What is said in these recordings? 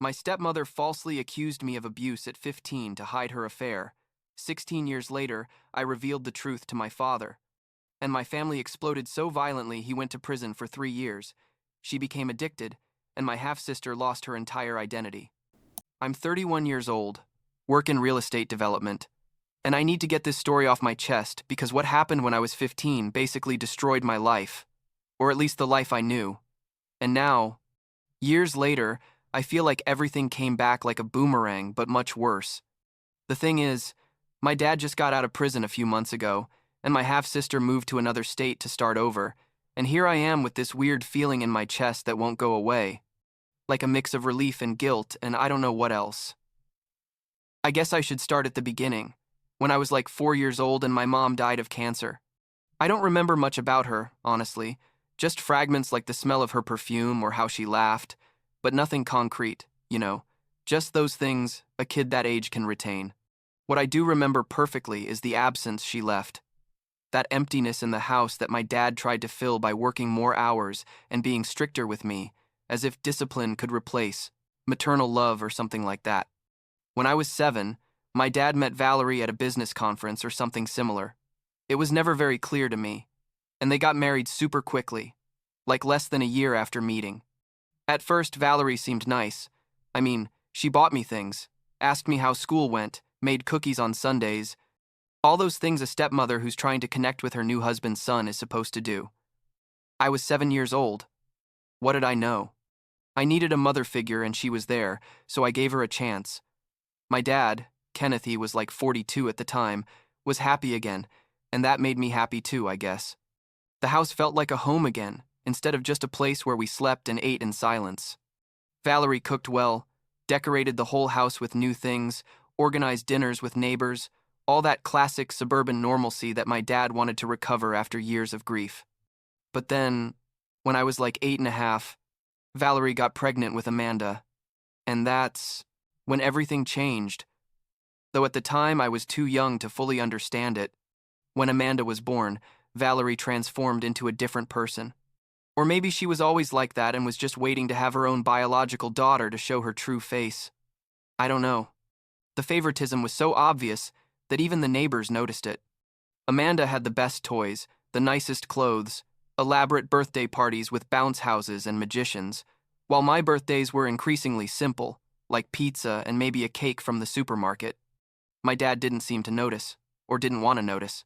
My stepmother falsely accused me of abuse at 15 to hide her affair. 16 years later, I revealed the truth to my father, and my family exploded so violently he went to prison for 3 years. She became addicted, and my half-sister lost her entire identity. I'm 31 years old, work in real estate development, and I need to get this story off my chest because what happened when I was 15 basically destroyed my life, or at least the life I knew. And now, years later, I feel like everything came back like a boomerang, but much worse. The thing is, my dad just got out of prison a few months ago, and my half-sister moved to another state to start over, and here I am with this weird feeling in my chest that won't go away. Like a mix of relief and guilt, and I don't know what else. I guess I should start at the beginning, when I was like 4 years old and my mom died of cancer. I don't remember much about her, honestly, just fragments like the smell of her perfume or how she laughed, but nothing concrete, just those things a kid that age can retain. What I do remember perfectly is the absence she left. That emptiness in the house that my dad tried to fill by working more hours and being stricter with me, as if discipline could replace maternal love or something like that. When I was 7, my dad met Valerie at a business conference or something similar. It was never very clear to me, and they got married super quickly, like less than a year after meeting. At first, Valerie seemed nice. I mean, she bought me things, asked me how school went, made cookies on Sundays, all those things a stepmother who's trying to connect with her new husband's son is supposed to do. I was 7 years old. What did I know? I needed a mother figure and she was there, so I gave her a chance. My dad, Kenneth, he was like 42 at the time, was happy again, and that made me happy too, I guess. The house felt like a home again, instead of just a place where we slept and ate in silence. Valerie cooked well, decorated the whole house with new things, organized dinners with neighbors, all that classic suburban normalcy that my dad wanted to recover after years of grief. But then, when I was like 8.5, Valerie got pregnant with Amanda, and that's when everything changed. Though at the time I was too young to fully understand it, when Amanda was born, Valerie transformed into a different person. Or maybe she was always like that and was just waiting to have her own biological daughter to show her true face. I don't know. The favoritism was so obvious that even the neighbors noticed it. Amanda had the best toys, the nicest clothes, elaborate birthday parties with bounce houses and magicians, while my birthdays were increasingly simple, like pizza and maybe a cake from the supermarket. My dad didn't seem to notice, or didn't want to notice,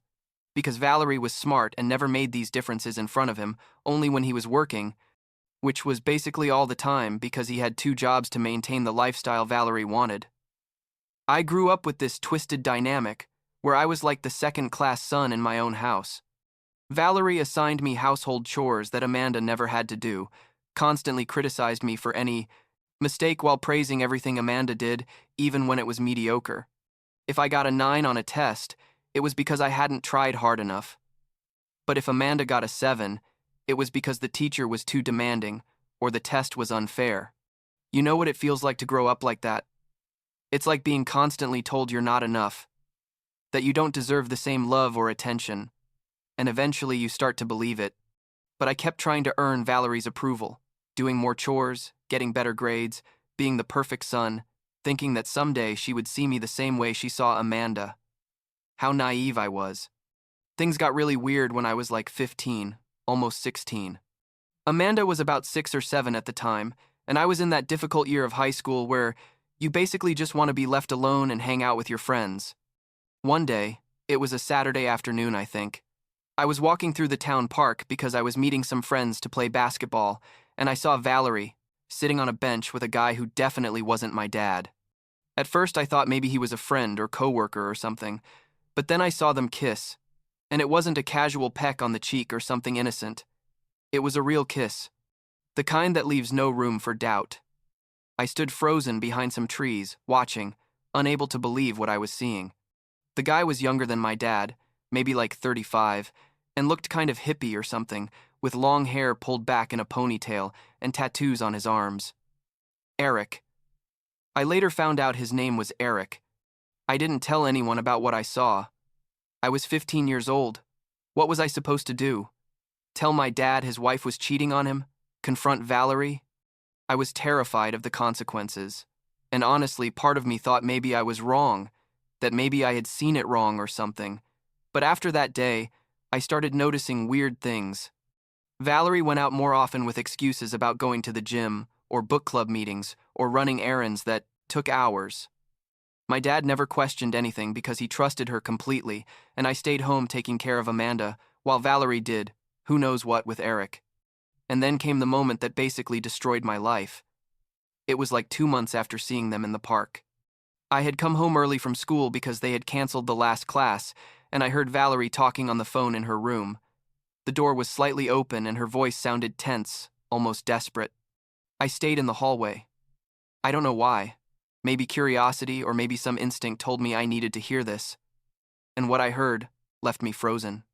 because Valerie was smart and never made these differences in front of him, only when he was working, which was basically all the time because he had 2 jobs to maintain the lifestyle Valerie wanted. I grew up with this twisted dynamic, where I was like the second-class son in my own house. Valerie assigned me household chores that Amanda never had to do, constantly criticized me for any mistake while praising everything Amanda did, even when it was mediocre. If I got a 9 on a test, it was because I hadn't tried hard enough. But if Amanda got a 7, it was because the teacher was too demanding, or the test was unfair. You know what it feels like to grow up like that? It's like being constantly told you're not enough, that you don't deserve the same love or attention, and eventually you start to believe it. But I kept trying to earn Valerie's approval, doing more chores, getting better grades, being the perfect son, thinking that someday she would see me the same way she saw Amanda. How naive I was. Things got really weird when I was like 15, almost 16. Amanda was about 6 or 7 at the time, and I was in that difficult year of high school where you basically just want to be left alone and hang out with your friends. One day, it was a Saturday afternoon, I think. I was walking through the town park because I was meeting some friends to play basketball, and I saw Valerie sitting on a bench with a guy who definitely wasn't my dad. At first, I thought maybe he was a friend or coworker or something, but then I saw them kiss, and it wasn't a casual peck on the cheek or something innocent. It was a real kiss, the kind that leaves no room for doubt. I stood frozen behind some trees, watching, unable to believe what I was seeing. The guy was younger than my dad, maybe like 35, and looked kind of hippie or something, with long hair pulled back in a ponytail and tattoos on his arms. Eric. I later found out his name was Eric. I didn't tell anyone about what I saw. I was 15 years old. What was I supposed to do? Tell my dad his wife was cheating on him? Confront Valerie? I was terrified of the consequences. And honestly, part of me thought maybe I was wrong, that maybe I had seen it wrong or something. But after that day, I started noticing weird things. Valerie went out more often with excuses about going to the gym, or book club meetings, or running errands that took hours. My dad never questioned anything because he trusted her completely, and I stayed home taking care of Amanda, while Valerie did who knows what with Eric. And then came the moment that basically destroyed my life. It was like 2 months after seeing them in the park. I had come home early from school because they had canceled the last class, and I heard Valerie talking on the phone in her room. The door was slightly open and her voice sounded tense, almost desperate. I stayed in the hallway. I don't know why. Maybe curiosity or maybe some instinct told me I needed to hear this. And what I heard left me frozen.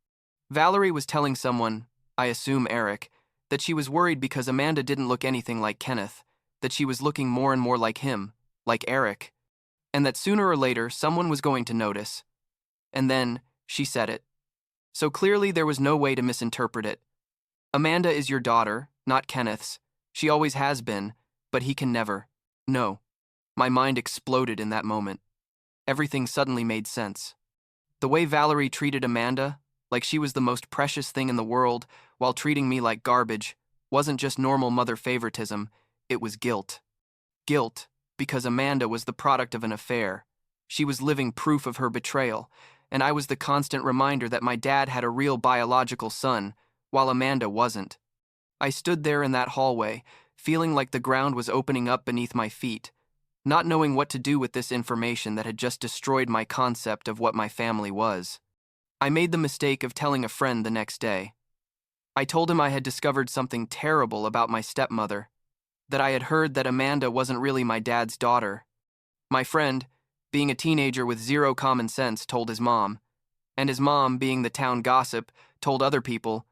Valerie was telling someone, I assume Eric, that she was worried because Amanda didn't look anything like Kenneth, that she was looking more and more like him, like Eric, and that sooner or later someone was going to notice. And then she said it. So clearly there was no way to misinterpret it. Amanda is your daughter, not Kenneth's. She always has been, but he can never. No. My mind exploded in that moment. Everything suddenly made sense. The way Valerie treated Amanda, like she was the most precious thing in the world, while treating me like garbage, wasn't just normal mother favoritism, it was guilt. Guilt, because Amanda was the product of an affair. She was living proof of her betrayal, and I was the constant reminder that my dad had a real biological son, while Amanda wasn't. I stood there in that hallway, feeling like the ground was opening up beneath my feet, not knowing what to do with this information that had just destroyed my concept of what my family was. I made the mistake of telling a friend the next day. I told him I had discovered something terrible about my stepmother, that I had heard that Amanda wasn't really my dad's daughter. My friend, being a teenager with zero common sense, told his mom, and his mom, being the town gossip, told other people,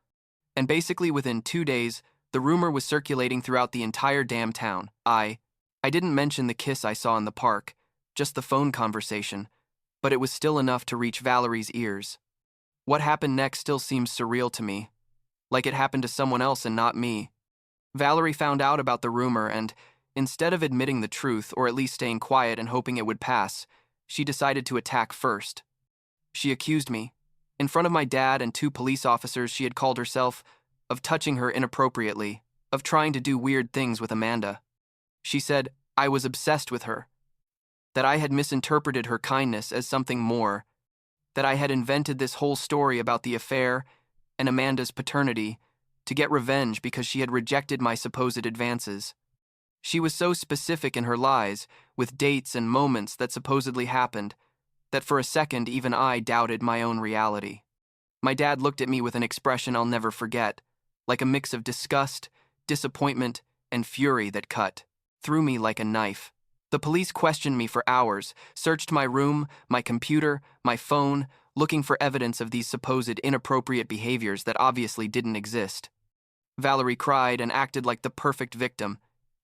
and basically within 2 days, the rumor was circulating throughout the entire damn town. I didn't mention the kiss I saw in the park, just the phone conversation, but it was still enough to reach Valerie's ears. What happened next still seems surreal to me, like it happened to someone else and not me. Valerie found out about the rumor and, instead of admitting the truth or at least staying quiet and hoping it would pass, she decided to attack first. She accused me, in front of my dad and 2 police officers she had called herself, of touching her inappropriately, of trying to do weird things with Amanda. She said I was obsessed with her, that I had misinterpreted her kindness as something more, that I had invented this whole story about the affair and Amanda's paternity to get revenge because she had rejected my supposed advances. She was so specific in her lies, with dates and moments that supposedly happened, that for a second even I doubted my own reality. My dad looked at me with an expression I'll never forget, like a mix of disgust, disappointment, and fury that cut through me like a knife. The police questioned me for hours, searched my room, my computer, my phone, looking for evidence of these supposed inappropriate behaviors that obviously didn't exist. Valerie cried and acted like the perfect victim,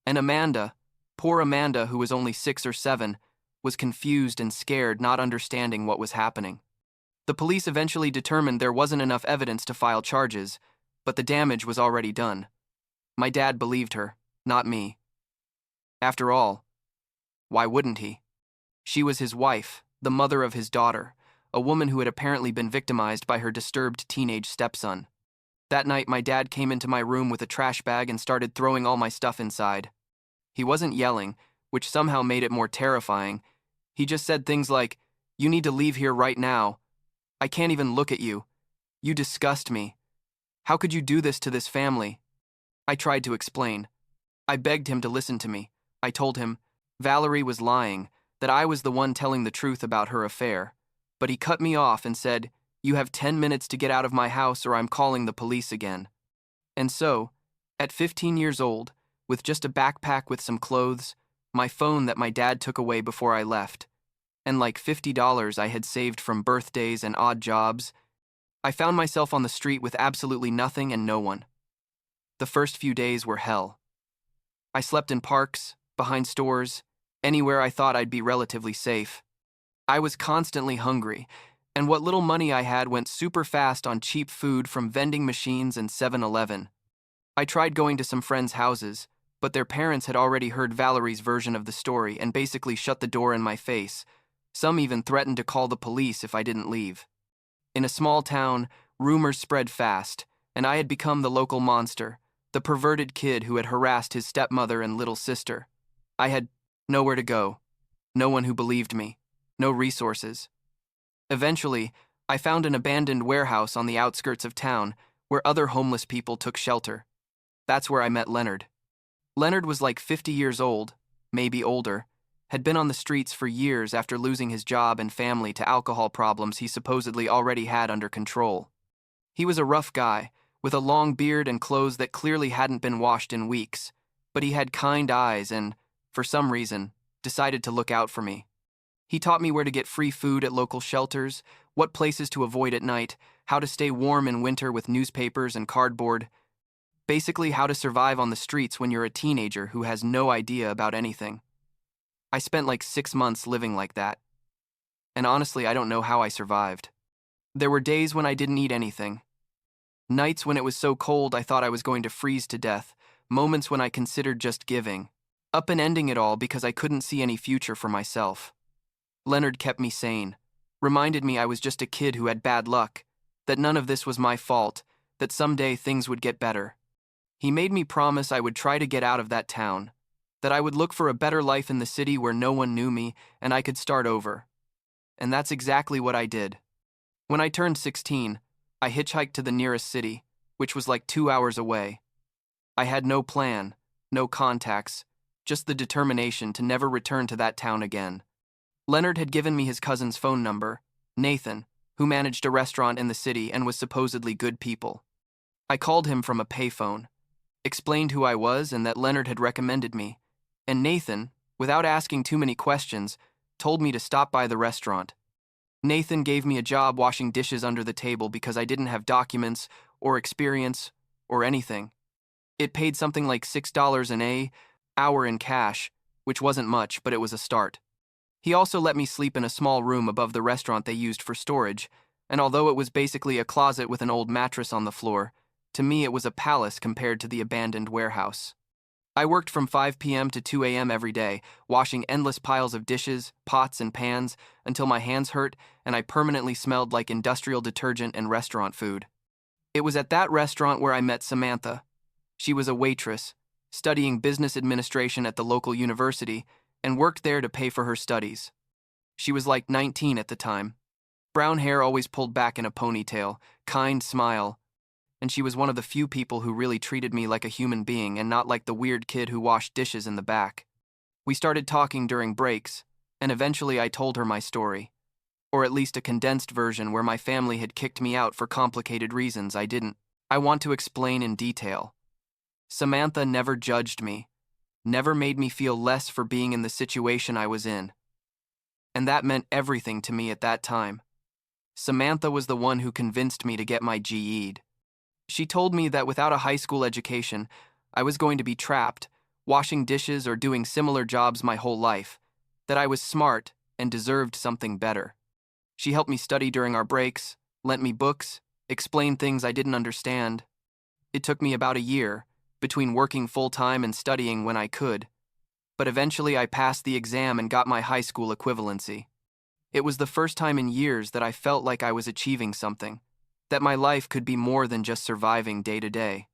and Amanda, poor Amanda who was only 6 or 7, was confused and scared, not understanding what was happening. The police eventually determined there wasn't enough evidence to file charges, but the damage was already done. My dad believed her, not me. After all, why wouldn't he? She was his wife, the mother of his daughter, a woman who had apparently been victimized by her disturbed teenage stepson. That night, my dad came into my room with a trash bag and started throwing all my stuff inside. He wasn't yelling, which somehow made it more terrifying. He just said things like, "You need to leave here right now. I can't even look at you. You disgust me. How could you do this to this family?" I tried to explain. I begged him to listen to me. I told him Valerie was lying, that I was the one telling the truth about her affair. But he cut me off and said, "You have 10 minutes to get out of my house or I'm calling the police again." And so, at 15 years old, with just a backpack with some clothes, my phone that my dad took away before I left, and like $50 I had saved from birthdays and odd jobs, I found myself on the street with absolutely nothing and no one. The first few days were hell. I slept in parks, behind stores, anywhere I thought I'd be relatively safe. I was constantly hungry, and what little money I had went super fast on cheap food from vending machines and 7-Eleven. I tried going to some friends' houses, but their parents had already heard Valerie's version of the story and basically shut the door in my face. Some even threatened to call the police if I didn't leave. In a small town, rumors spread fast, and I had become the local monster, the perverted kid who had harassed his stepmother and little sister. I had nowhere to go, no one who believed me, no resources. Eventually, I found an abandoned warehouse on the outskirts of town where other homeless people took shelter. That's where I met Leonard. Leonard was like 50 years old, maybe older, had been on the streets for years after losing his job and family to alcohol problems he supposedly already had under control. He was a rough guy, with a long beard and clothes that clearly hadn't been washed in weeks, but he had kind eyes and, for some reason, decided to look out for me. He taught me where to get free food at local shelters, what places to avoid at night, how to stay warm in winter with newspapers and cardboard. Basically, how to survive on the streets when you're a teenager who has no idea about anything. I spent like 6 months living like that. And honestly, I don't know how I survived. There were days when I didn't eat anything. Nights when it was so cold I thought I was going to freeze to death. Moments when I considered just giving up and ending it all because I couldn't see any future for myself. Leonard kept me sane, reminded me I was just a kid who had bad luck, that none of this was my fault, that someday things would get better. He made me promise I would try to get out of that town, that I would look for a better life in the city where no one knew me and I could start over. And that's exactly what I did. When I turned 16, I hitchhiked to the nearest city, which was like 2 hours away. I had no plan, no contacts, just the determination to never return to that town again. Leonard had given me his cousin's phone number, Nathan, who managed a restaurant in the city and was supposedly good people. I called him from a payphone, explained who I was and that Leonard had recommended me, and Nathan, without asking too many questions, told me to stop by the restaurant. Nathan gave me a job washing dishes under the table because I didn't have documents or experience or anything. It paid something like $6 an hour in cash, which wasn't much, but it was a start. He also let me sleep in a small room above the restaurant they used for storage, and although it was basically a closet with an old mattress on the floor, to me it was a palace compared to the abandoned warehouse. I worked from 5 p.m. to 2 a.m. every day, washing endless piles of dishes, pots, and pans until my hands hurt and I permanently smelled like industrial detergent and restaurant food. It was at that restaurant where I met Samantha. She was a waitress, studying business administration at the local university, and worked there to pay for her studies. She was like 19 at the time. Brown hair always pulled back in a ponytail, kind smile, and she was one of the few people who really treated me like a human being and not like the weird kid who washed dishes in the back. We started talking during breaks, and eventually I told her my story, or at least a condensed version where my family had kicked me out for complicated reasons I want to explain in detail. Samantha never judged me, never made me feel less for being in the situation I was in. And that meant everything to me at that time. Samantha was the one who convinced me to get my GED. She told me that without a high school education, I was going to be trapped, washing dishes or doing similar jobs my whole life, that I was smart and deserved something better. She helped me study during our breaks, lent me books, explained things I didn't understand. It took me about a year, between working full-time and studying when I could, but eventually I passed the exam and got my high school equivalency. It was the first time in years that I felt like I was achieving something, that my life could be more than just surviving day to day.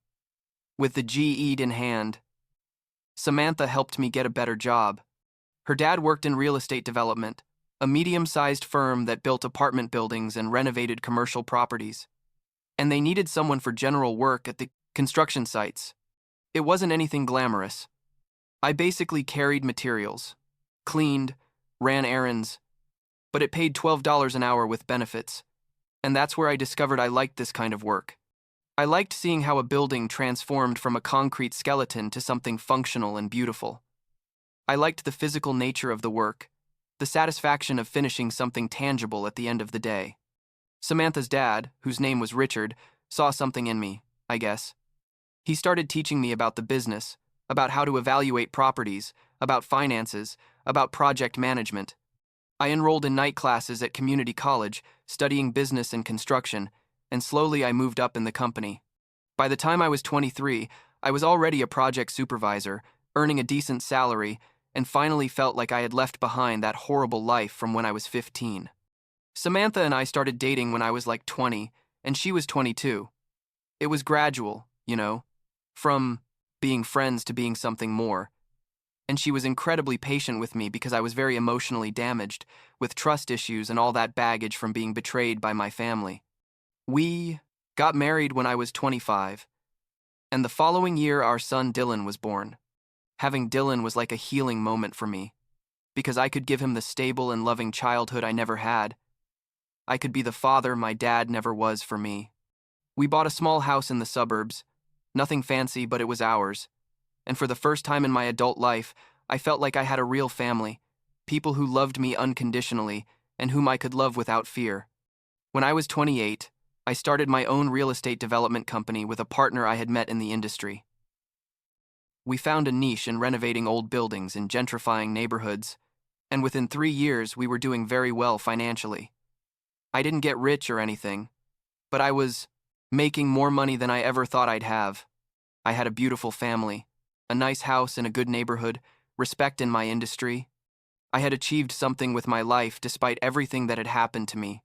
With the GED in hand, Samantha helped me get a better job. Her dad worked in real estate development, a medium-sized firm that built apartment buildings and renovated commercial properties. And they needed someone for general work at the construction sites. It wasn't anything glamorous. I basically carried materials, cleaned, ran errands, but it paid $12 an hour with benefits. And that's where I discovered I liked this kind of work. I liked seeing how a building transformed from a concrete skeleton to something functional and beautiful. I liked the physical nature of the work, the satisfaction of finishing something tangible at the end of the day. Samantha's dad, whose name was Richard, saw something in me, I guess. He started teaching me about the business, about how to evaluate properties, about finances, about project management. I enrolled in night classes at community college, studying business and construction, and slowly I moved up in the company. By the time I was 23, I was already a project supervisor, earning a decent salary, and finally felt like I had left behind that horrible life from when I was 15. Samantha and I started dating when I was like 20, and she was 22. It was gradual, from being friends to being something more. And she was incredibly patient with me because I was very emotionally damaged, with trust issues and all that baggage from being betrayed by my family. We got married when I was 25, and the following year our son Dylan was born. Having Dylan was like a healing moment for me, because I could give him the stable and loving childhood I never had. I could be the father my dad never was for me. We bought a small house in the suburbs, nothing fancy, but it was ours. And for the first time in my adult life, I felt like I had a real family, people who loved me unconditionally and whom I could love without fear. When I was 28, I started my own real estate development company with a partner I had met in the industry. We found a niche in renovating old buildings and gentrifying neighborhoods, and within 3 years we were doing very well financially. I didn't get rich or anything, but I was making more money than I ever thought I'd have. I had a beautiful family, a nice house in a good neighborhood, respect in my industry. I had achieved something with my life despite everything that had happened to me.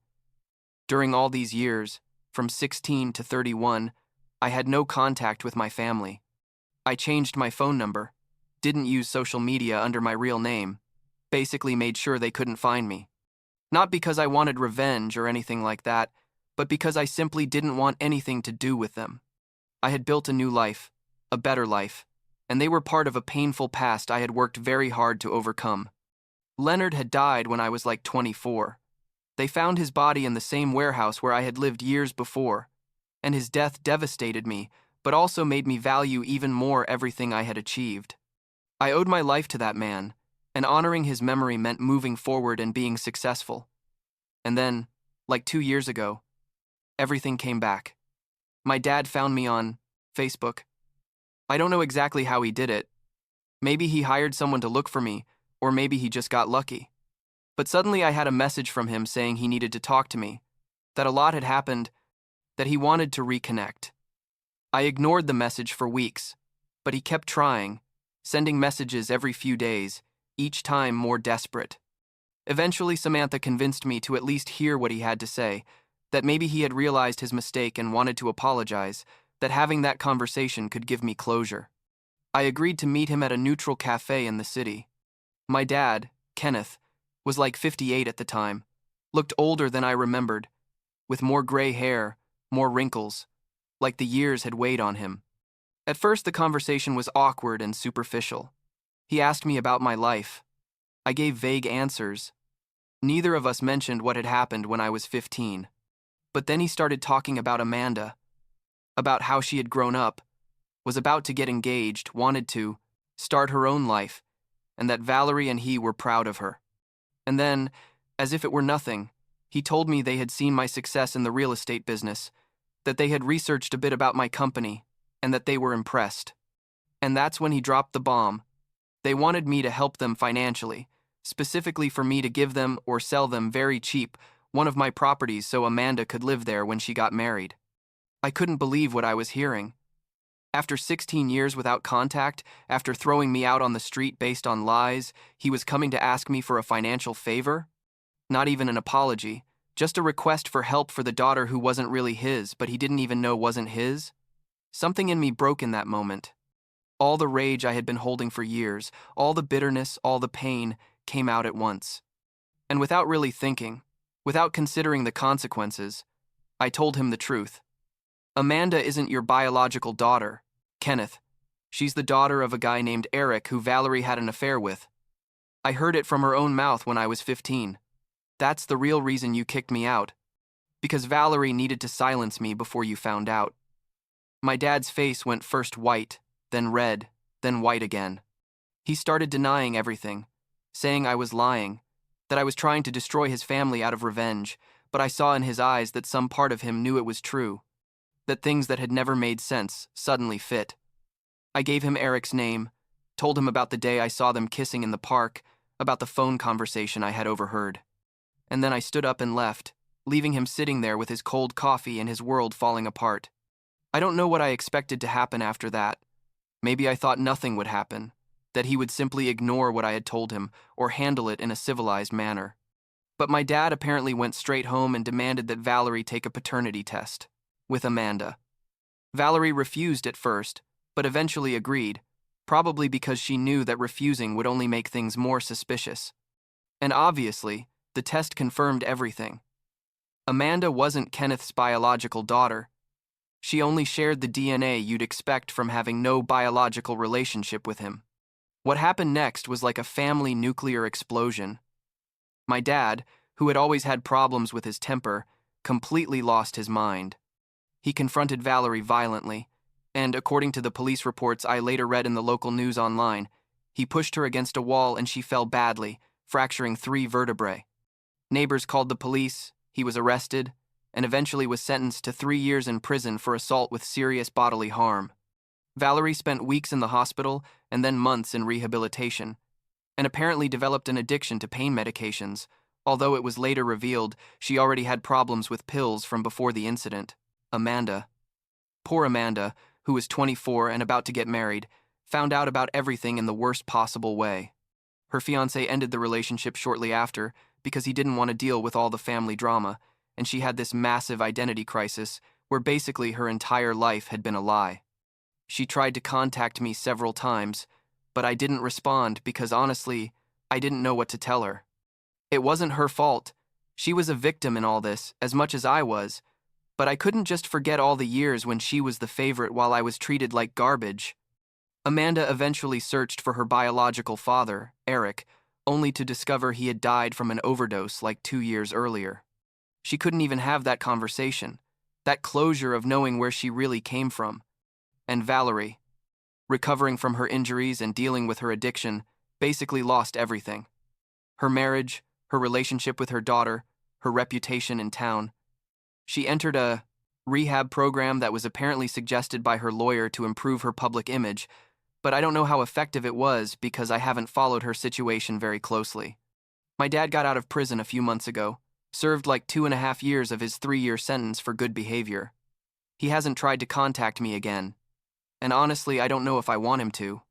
During all these years, from 16 to 31, I had no contact with my family. I changed my phone number, didn't use social media under my real name, basically made sure they couldn't find me. Not because I wanted revenge or anything like that, but because I simply didn't want anything to do with them. I had built a new life, a better life, and they were part of a painful past I had worked very hard to overcome. Leonard had died when I was like 24. They found his body in the same warehouse where I had lived years before, and his death devastated me, but also made me value even more everything I had achieved. I owed my life to that man, and honoring his memory meant moving forward and being successful. And then, like 2 years ago, everything came back. My dad found me on Facebook. I don't know exactly how he did it. Maybe he hired someone to look for me, or maybe he just got lucky. But suddenly I had a message from him saying he needed to talk to me, that a lot had happened, that he wanted to reconnect. I ignored the message for weeks, but he kept trying, sending messages every few days, each time more desperate. Eventually, Samantha convinced me to at least hear what he had to say, that maybe he had realized his mistake and wanted to apologize, that having that conversation could give me closure. I agreed to meet him at a neutral cafe in the city. My dad, Kenneth, was like 58 at the time, looked older than I remembered, with more gray hair, more wrinkles, like the years had weighed on him. At first, the conversation was awkward and superficial. He asked me about my life. I gave vague answers. Neither of us mentioned what had happened when I was 15. But then he started talking about Amanda, about how she had grown up, was about to get engaged, wanted to start her own life, and that Valerie and he were proud of her. And then, as if it were nothing, he told me they had seen my success in the real estate business, that they had researched a bit about my company, and that they were impressed. And that's when he dropped the bomb. They wanted me to help them financially, specifically for me to give them or sell them very cheap one of my properties so Amanda could live there when she got married. I couldn't believe what I was hearing. After 16 years without contact, after throwing me out on the street based on lies, he was coming to ask me for a financial favor? Not even an apology, just a request for help for the daughter who wasn't really his, but he didn't even know wasn't his? Something in me broke in that moment. All the rage I had been holding for years, all the bitterness, all the pain, came out at once. And without really thinking, without considering the consequences, I told him the truth. Amanda isn't your biological daughter, Kenneth. She's the daughter of a guy named Eric who Valerie had an affair with. I heard it from her own mouth when I was 15. That's the real reason you kicked me out. Because Valerie needed to silence me before you found out. My dad's face went first white, then red, then white again. He started denying everything, saying I was lying, that I was trying to destroy his family out of revenge, but I saw in his eyes that some part of him knew it was true, that things that had never made sense suddenly fit. I gave him Eric's name, told him about the day I saw them kissing in the park, about the phone conversation I had overheard. And then I stood up and left, leaving him sitting there with his cold coffee and his world falling apart. I don't know what I expected to happen after that. Maybe I thought nothing would happen. that he would simply ignore what I had told him or handle it in a civilized manner. But my dad apparently went straight home and demanded that Valerie take a paternity test with Amanda. Valerie refused at first, but eventually agreed, probably because she knew that refusing would only make things more suspicious. And obviously, the test confirmed everything. Amanda wasn't Kenneth's biological daughter. She only shared the DNA you'd expect from having no biological relationship with him. What happened next was like a family nuclear explosion. My dad, who had always had problems with his temper, completely lost his mind. He confronted Valerie violently, and according to the police reports I later read in the local news online, he pushed her against a wall and she fell badly, fracturing 3 vertebrae. Neighbors called the police, he was arrested, and eventually was sentenced to 3 years in prison for assault with serious bodily harm. Valerie spent weeks in the hospital and then months in rehabilitation, and apparently developed an addiction to pain medications, although it was later revealed she already had problems with pills from before the incident. Amanda. Poor Amanda, who was 24 and about to get married, found out about everything in the worst possible way. Her fiancé ended the relationship shortly after because he didn't want to deal with all the family drama, and she had this massive identity crisis where basically her entire life had been a lie. She tried to contact me several times, but I didn't respond because honestly, I didn't know what to tell her. It wasn't her fault. She was a victim in all this, as much as I was, but I couldn't just forget all the years when she was the favorite while I was treated like garbage. Amanda eventually searched for her biological father, Eric, only to discover he had died from an overdose like 2 years earlier. She couldn't even have that conversation, that closure of knowing where she really came from. And Valerie, recovering from her injuries and dealing with her addiction, basically lost everything. Her marriage, her relationship with her daughter, her reputation in town. She entered a rehab program that was apparently suggested by her lawyer to improve her public image, but I don't know how effective it was because I haven't followed her situation very closely. My dad got out of prison a few months ago, served like 2.5 years of his 3-year sentence for good behavior. He hasn't tried to contact me again, and honestly, I don't know if I want him to.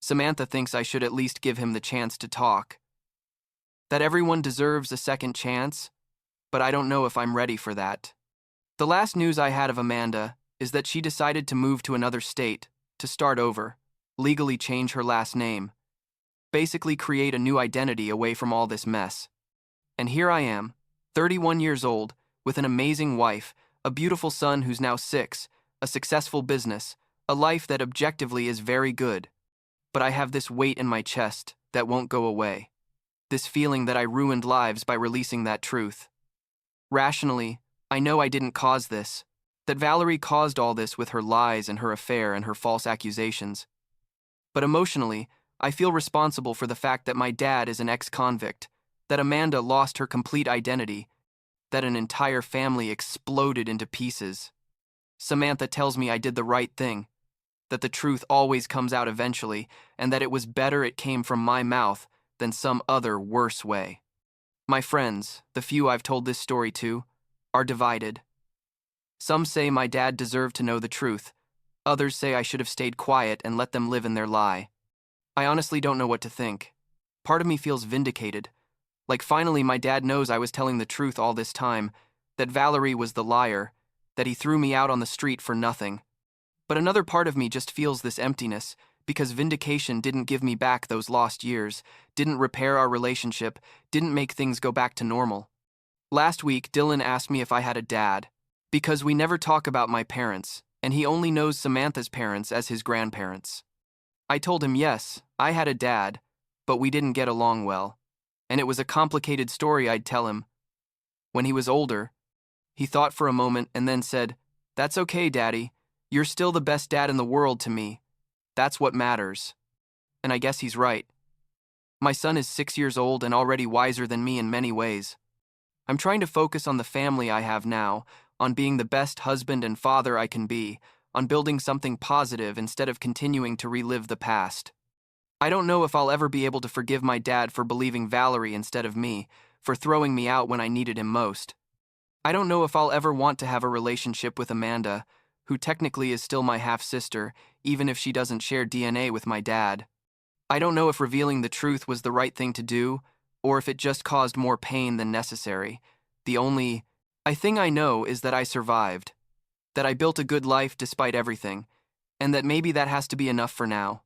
Samantha thinks I should at least give him the chance to talk. That everyone deserves a second chance, but I don't know if I'm ready for that. The last news I had of Amanda is that she decided to move to another state, to start over, legally change her last name, basically create a new identity away from all this mess. And here I am, 31 years old, with an amazing wife, a beautiful son who's now 6, a successful business, a life that objectively is very good. But I have this weight in my chest that won't go away. This feeling that I ruined lives by releasing that truth. Rationally, I know I didn't cause this, that Valerie caused all this with her lies and her affair and her false accusations. But emotionally, I feel responsible for the fact that my dad is an ex-convict, that Amanda lost her complete identity, that an entire family exploded into pieces. Samantha tells me I did the right thing, that the truth always comes out eventually, and that it was better it came from my mouth than some other worse way. My friends, the few I've told this story to, are divided. Some say my dad deserved to know the truth. Others say I should have stayed quiet and let them live in their lie. I honestly don't know what to think. Part of me feels vindicated. Like finally my dad knows I was telling the truth all this time, that Valerie was the liar, that he threw me out on the street for nothing. But another part of me just feels this emptiness, because vindication didn't give me back those lost years, didn't repair our relationship, didn't make things go back to normal. Last week, Dylan asked me if I had a dad, because we never talk about my parents, and he only knows Samantha's parents as his grandparents. I told him yes, I had a dad, but we didn't get along well, and it was a complicated story I'd tell him. When he was older, he thought for a moment and then said, "That's okay, Daddy. You're still the best dad in the world to me. That's what matters." And I guess he's right. My son is 6 years old and already wiser than me in many ways. I'm trying to focus on the family I have now, on being the best husband and father I can be, on building something positive instead of continuing to relive the past. I don't know if I'll ever be able to forgive my dad for believing Valerie instead of me, for throwing me out when I needed him most. I don't know if I'll ever want to have a relationship with Amanda, who technically is still my half-sister, even if she doesn't share DNA with my dad. I don't know if revealing the truth was the right thing to do, or if it just caused more pain than necessary. The only thing I know is that I survived, that I built a good life despite everything, and that maybe that has to be enough for now.